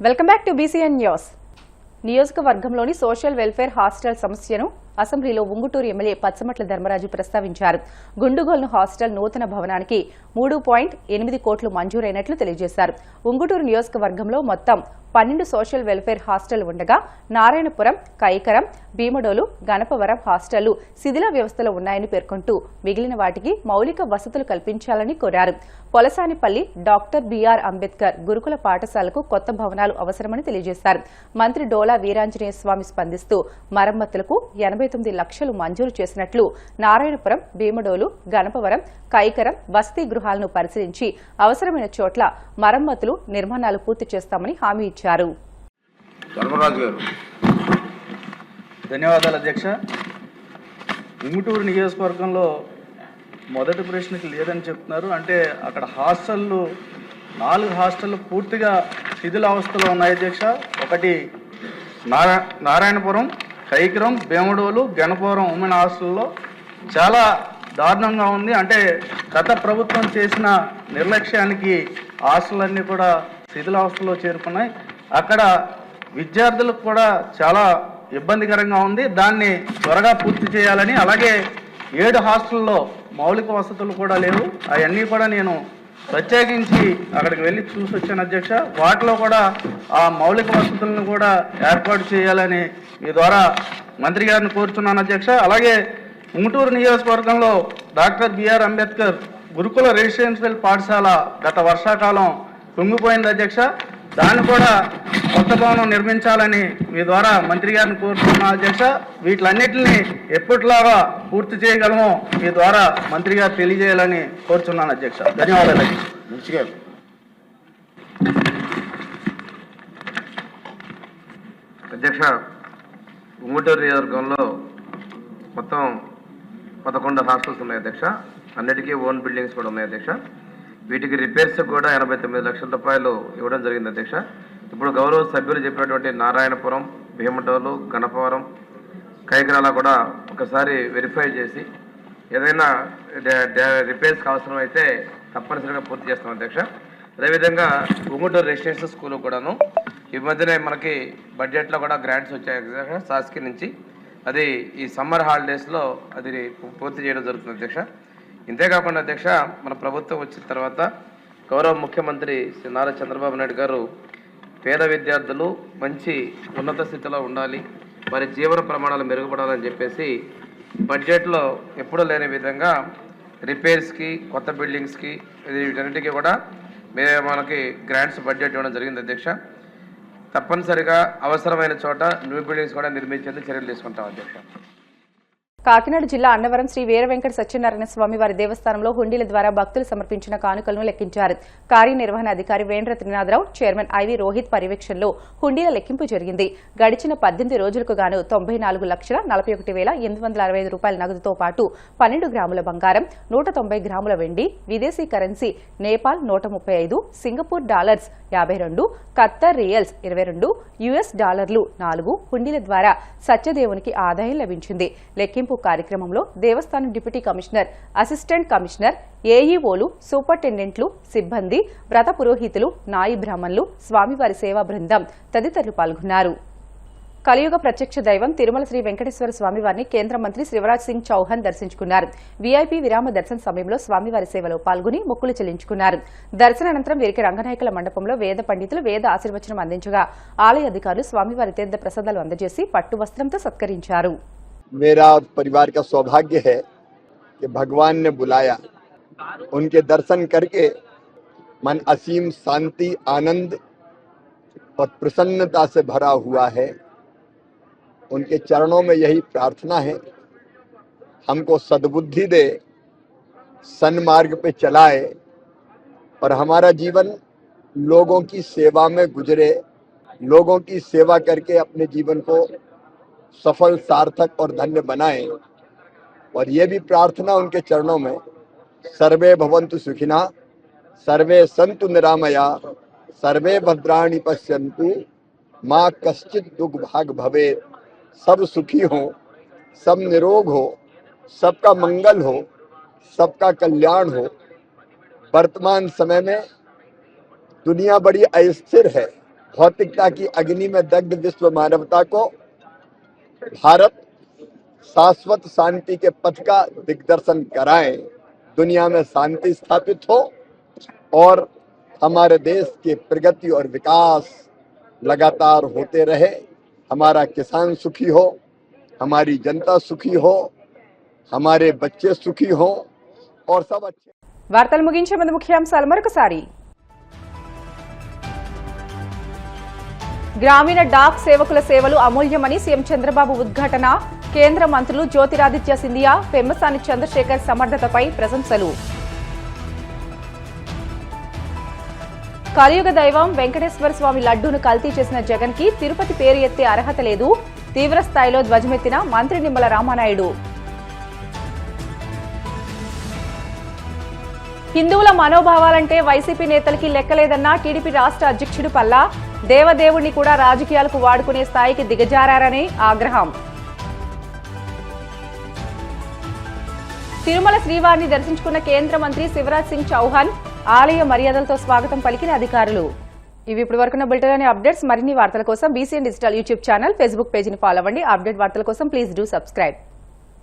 Welcome back to BCN news. నియోజకవర్గంలోని social welfare hostel సమస్యను అసెంబ్లీలో ఉంగుటూరు ఎమ్మెల్యే పచ్చమట్ల ధర్మరాజు ప్రస్తావించారు. గుండుగోల్ను హాస్టల్ నూతన భవనానికి 3.8 కోట్లు మంజూరైనట్లు తెలియజేశారు. ఉంగుటూరు నియోజకవర్గంలో మొత్తం 12 సోషల్ వెల్ఫేర్ హాస్టల్ ఉండగా నారాయణపురం, కైకరం, భీమడోలు, గణపవరం హాస్టళ్లు శిథిల వ్యవస్థలో ఉన్నాయని పేర్కొంటూ మిగిలిన వాటికి మౌలిక వసతులు కల్పించాలని కోరారు. పొలసానిపల్లి డాక్టర్ బీఆర్ అంబేద్కర్ గురుకుల పాఠశాలకు కొత్త భవనాలు అవసరమని తెలియజేశారు. మంత్రి డోలా వీరాంజనేయ స్వామి స్పందిస్తూ మరమ్మతులకు 89 లక్షలు మంజూరు చేసినట్లు, నారాయణపురం, భీమడోలు, గణపవరం, కైకరం వసతి గృహాలను పరిశీలించి అవసరమైన చోట్ల మరమ్మతులు, నిర్మాణాలు పూర్తి చేస్తామని హామీ ఇచ్చారు. ధన్యవాదాలు అధ్యక్ష. ఉంగుటూరు నియోజకవర్గంలో మొదటి ప్రశ్నకి లేదని చెప్తున్నారు. అంటే అక్కడ హాస్టళ్ళు 4 హాస్టళ్ళు పూర్తిగా శిథిలావస్థలో ఉన్నాయి అధ్యక్ష. ఒకటి నారాయణపురం, కైకరం, భీమడోలు, గణపవరం ఉమెన్ హాస్టల్లో చాలా దారుణంగా ఉంది. అంటే గత ప్రభుత్వం చేసిన నిర్లక్ష్యానికి హాస్టళ్ళన్నీ కూడా శిథిలావస్థలో చేరుకున్నాయి. అక్కడ విద్యార్థులకు కూడా చాలా ఇబ్బందికరంగా ఉంది. దాన్ని త్వరగా పూర్తి చేయాలని, అలాగే 7 హాస్టల్లో మౌలిక వసతులు కూడా లేవు. అవన్నీ కూడా నేను ప్రత్యేకించి అక్కడికి వెళ్ళి చూసి వచ్చాను అధ్యక్ష. వాటిలో కూడా ఆ మౌలిక వసతులను కూడా ఏర్పాటు చేయాలని మీ ద్వారా మంత్రి గారిని కోరుతున్నాను అధ్యక్ష. అలాగే ఉంగుటూరు నియోజకవర్గంలో డాక్టర్ బిఆర్ అంబేద్కర్ గురుకుల రెసిడెన్షియల్ పాఠశాల గత వర్షాకాలం కుంగిపోయింది అధ్యక్ష. దాన్ని కూడా కొత్త భవనం నిర్మించాలని మీ ద్వారా మంత్రి గారిని కోరుతున్నాను అధ్యక్ష. వీటిలన్నిటిని ఎప్పటిలాగా పూర్తి చేయగలమో మీ ద్వారా మంత్రి గారు తెలియజేయాలని కోరుతున్నాను అధ్యక్ష. ధన్యవాదాలు అధ్యక్ష. ఉంగుటూరు నియోజకవర్గంలో మొత్తం 11 హాస్టల్స్ ఉన్నాయి అధ్యక్ష. అన్నిటికీ ఓన్ బిల్డింగ్స్ కూడా ఉన్నాయి అధ్యక్ష. వీటికి రిపేర్స్ కూడా 89 లక్షల రూపాయలు ఇవ్వడం జరిగింది అధ్యక్ష. ఇప్పుడు గౌరవ సభ్యులు చెప్పినటువంటి నారాయణపురం, భీమడోలు, గణపవరం, కైకరాల కూడా ఒకసారి వెరిఫై చేసి ఏదైనా రిపేర్స్కి అవసరమైతే తప్పనిసరిగా పూర్తి చేస్తాం అధ్యక్ష. అదేవిధంగా ఉంగుటూరు రెసిడెన్షియల్ స్కూల్ కూడాను ఈ మధ్యనే మనకి బడ్జెట్లో కూడా గ్రాంట్స్ వచ్చాయి అధ్యక్ష శాసకి నుంచి. అది ఈ సమ్మర్ హాలిడేస్లో అది పూర్తి చేయడం జరుగుతుంది అధ్యక్ష. ఇంతేకాకుండా అధ్యక్ష, మన ప్రభుత్వం వచ్చిన తర్వాత గౌరవ ముఖ్యమంత్రి శ్రీ నారా చంద్రబాబు నాయుడు గారు పేద విద్యార్థులు మంచి ఉన్నత స్థితిలో ఉండాలి, వారి జీవన ప్రమాణాలు మెరుగుపడాలని చెప్పేసి బడ్జెట్లో ఎప్పుడూ లేని విధంగా రిపేర్స్కి, కొత్త బిల్డింగ్స్కి, వీటన్నిటికీ కూడా మనకి గ్రాంట్స్ బడ్జెట్ ఇవ్వడం జరిగింది అధ్యక్ష. తప్పనిసరిగా అవసరమైన చోట న్యూ బిల్డింగ్స్ కూడా నిర్మించేందుకు చర్యలు తీసుకుంటాం అధ్యక్ష. కాకినాడ జిల్లా అన్నవరం శ్రీ వీర వెంకట సత్యనారాయణ స్వామి వారి దేవస్థానంలో హుండీల ద్వారా భక్తులు సమర్పించిన కానుకలను లెక్కించారు. కార్యనిర్వహణ అధికారి వేంద్ర త్రినాథరావు, చైర్మన్ ఐవి రోహిత్ పర్యవేక్షణలో హుండీల లెక్కింపు జరిగింది. గడిచిన 18 రోజులకు గాను 94,41,865 రూపాయల నగదుతో పాటు 12 గ్రాముల బంగారం, 190 గ్రాముల వెండి, విదేశీ currency Nepal $135, Singapore dollars 52, Qatar riyals 22, US డాలర్లు 4 హుండీల ద్వారా సత్యదేవునికి ఆదాయం లభించింది. లెక్కింపు కార్యక్రమంలో దేవస్థానం డిప్యూటీ కమిషనర్, అసిస్టెంట్ కమిషనర్, ఏఈఓలు, సూపరింటెండెంట్లు, సిబ్బంది, వ్రత పురోహితులు, నాయి బ్రాహ్మణులు, స్వామివారి సేవా బృందం తదితరులు పాల్గొన్నారు. కలియుగ ప్రత్యక్ష దైవం తిరుమల శ్రీ వెంకటేశ్వర స్వామివారిని కేంద్ర మంత్రి శివరాజ్ సింగ్ చౌహాన్ దర్శించుకున్నారు. వీఐపీ విరామ దర్శన సమయంలో స్వామివారి సేవలో పాల్గొని మొక్కులు చెల్లించుకున్నారు. దర్శనానంతరం వీరికి రంగనాయకుల మండపంలో వేద పండితులు వేద ఆశీర్వచనం అందించగా ఆలయ అధికారులు స్వామివారి తీర్థ ప్రసాదాలు అందజేసి పట్టు వస్త్రంతో సత్కరించారు. मेरा और परिवार का सौभाग्य है कि भगवान ने बुलाया, उनके दर्शन करके मन असीम शांति, आनंद और प्रसन्नता से भरा हुआ है. उनके चरणों में यही प्रार्थना है, हमको सद्बुद्धि दे, सन्मार्ग पे चलाए और हमारा जीवन लोगों की सेवा में गुजरे, लोगों की सेवा करके अपने जीवन को सफल, सार्थक और धन्य बनाएं. और ये भी प्रार्थना उनके चरणों में, सर्वे भवन्तु सुखिनः, सर्वे सन्तु निरामया, सर्वे भद्राणि पश्यन्तु, माँ कश्चित् दुर्भाग भवेत्. सब सुखी हो, सब निरोग हो, सबका मंगल हो, सबका कल्याण हो. वर्तमान समय में दुनिया बड़ी अस्थिर है, भौतिकता की अग्नि में दग्ध विश्व मानवता को भारत शाश्वत शांति के पथ का दिग्दर्शन कराएं, दुनिया में शांति स्थापित हो और हमारे देश की प्रगति और विकास लगातार होते रहे। हमारा किसान सुखी हो, हमारी जनता सुखी हो, हमारे बच्चे सुखी हो और सब अच्छे। వార్తలు ముగించే ముందు ముఖ్యాంశాలు మరొకసారి. గ్రామీణ డాక్ సేవకుల సేవలు అమూల్యమని సీఎం చంద్రబాబు ఉద్ఘాటన. కేంద్ర మంత్రులు జ్యోతిరాదిత్య సింధియా, పెమ్మసాని చంద్రశేఖర్ సమర్థతపై ప్రశంసలు. కలియుగ దైవం వెంకటేశ్వర స్వామి లడ్డూను కల్తీ చేసిన జగన్ కి తిరుపతి పేరు ఎత్తే అర్హత లేదు. తీవ్ర స్థాయిలో ధ్వజమెత్తిన మంత్రి నిమ్మల రామానాయుడు. హిందువుల మనోభావాలంటే వైసీపీ నేతలకి లెక్కలేదన్న టీడీపీ రాష్ట్ర అధ్యక్షుడు పల్లా. దేవదేవుణ్ణి కూడా రాజకీయాలకు వాడుకునే స్థాయికి దిగజారని ఆగ్రహం. తిరుమల శ్రీవారిని దర్శించుకున్న కేంద్ర మంత్రి శివరాజ్ సింగ్ చౌహాన్. ఆలయ మర్యాదలతో స్వాగతం పలికిన అధికారులు. ఇవి ఇప్పటి వరకున్న బులెటిన్ అప్డేట్స్. మరిన్ని వార్తల కోసం BCN digital YouTube channel, Facebook పేజీని ఫాలో అవ్వండి. అప్డేట్ వార్తల కోసం ప్లీజ్ డూ సబ్స్క్రైబ్.